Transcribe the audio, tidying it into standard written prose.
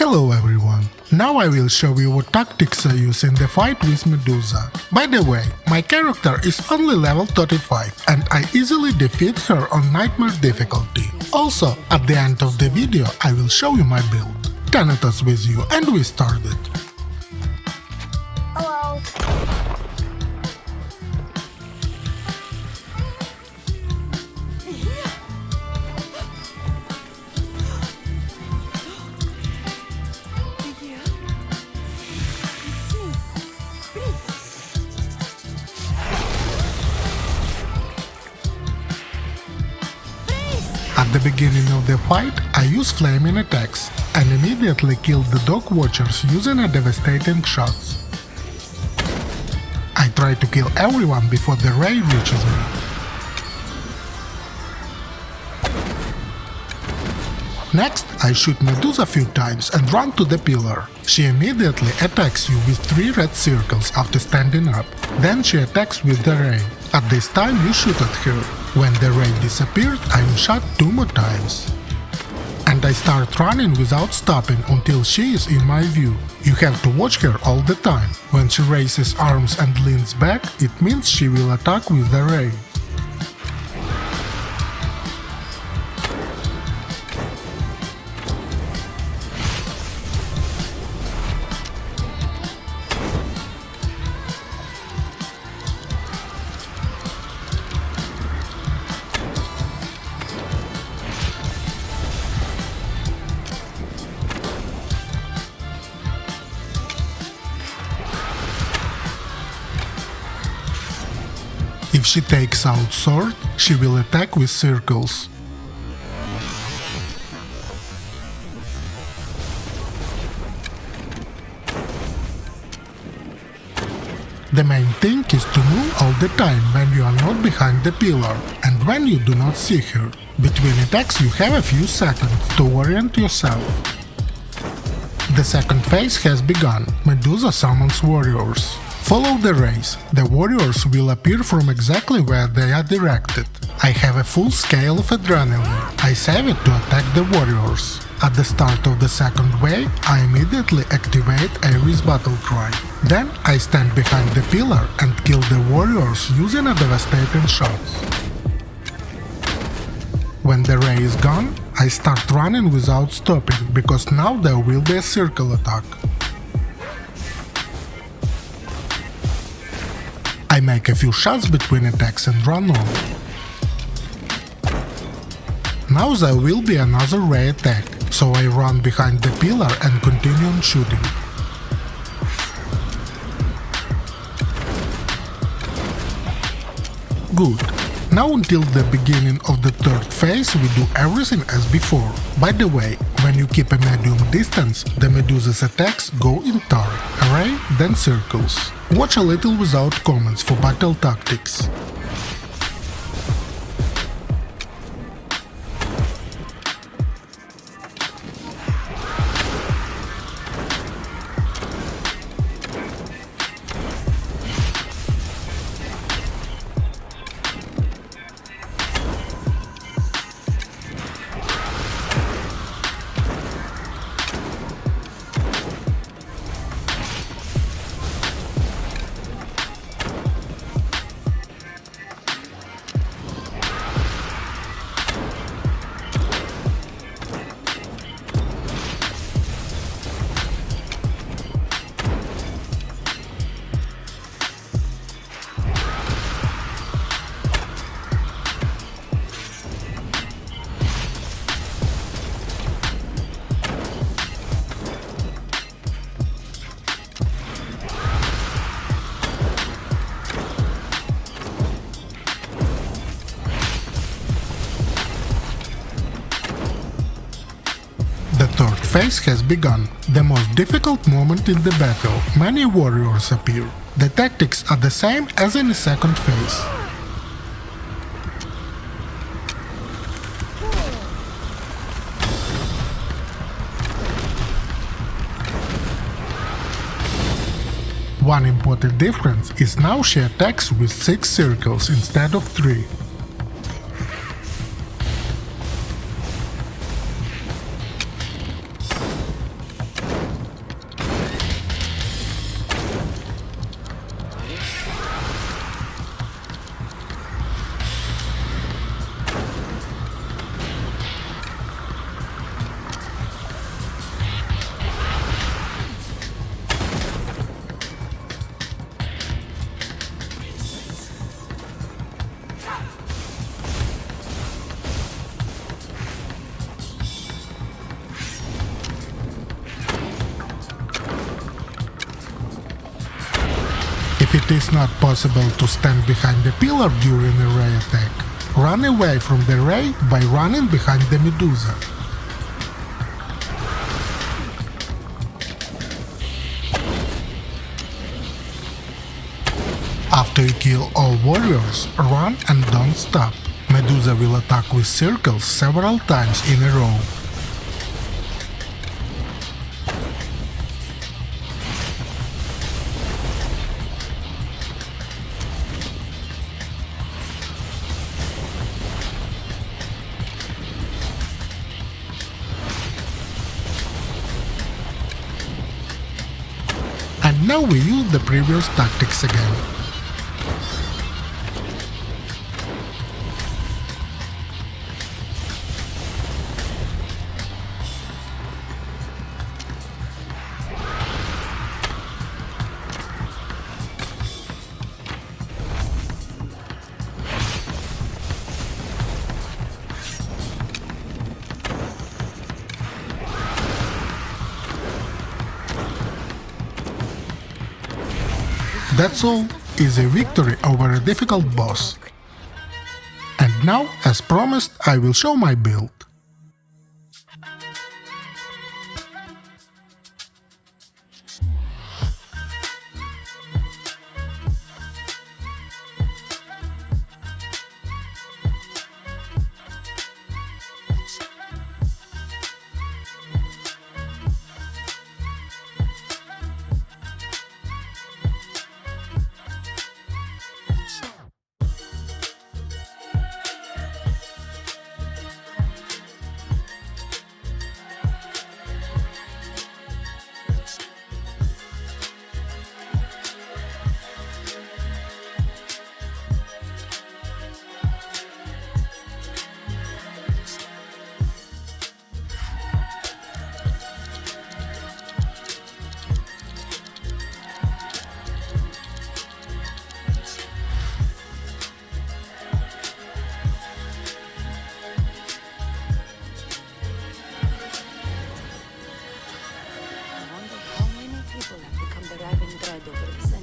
Hello everyone! Now I will show you what tactics I use in the fight with Medusa. By the way, my character is only level 35 and I easily defeat her on Nightmare difficulty. Also, at the end of the video I will show you my build. Thanatos with you and we started. Hello. At the beginning of the fight, I use flaming attacks and immediately killed the dog watchers using a devastating shots. I try to kill everyone before the ray reaches me. Next, I shoot Medusa a few times and run to the pillar. She immediately attacks you with 3 red circles after standing up. Then she attacks with the ray. At this time you shoot at her. When the ray disappeared, I am shot 2 more times. And I start running without stopping until she is in my view. You have to watch her all the time. When she raises arms and leans back, it means she will attack with the ray. If she takes out sword, she will attack with circles. The main thing is to move all the time when you are not behind the pillar and when you do not see her. Between attacks you have a few seconds to orient yourself. The second phase has begun. Medusa summons warriors. Follow the rays. The warriors will appear from exactly where they are directed. I have a full scale of adrenaline. I save it to attack the warriors. At the start of the second wave, I immediately activate Ares battle cry. Then I stand behind the pillar and kill the warriors using a devastating shots. When the ray is gone, I start running without stopping, because now there will be a circle attack. I make a few shots between attacks and run on. Now there will be another ray attack, so I run behind the pillar and continue on shooting. Good. Now until the beginning of the third phase we do everything as before. By the way, when you keep a medium distance, the Medusa's attacks go in turn, array, then circles. Watch a little without comments for battle tactics. The third phase has begun. The most difficult moment in the battle. Many warriors appear. The tactics are the same as in the second phase. One important difference is now she attacks with 6 circles instead of 3. It is not possible to stand behind the pillar during a ray attack. Run away from the ray by running behind the Medusa. After you kill all warriors, run and don't stop. Medusa will attack with circles several times in a row. And now we use the previous tactics again. That's all, easy victory over a difficult boss. And now, as promised, I will show my build. People have become the driving dread over this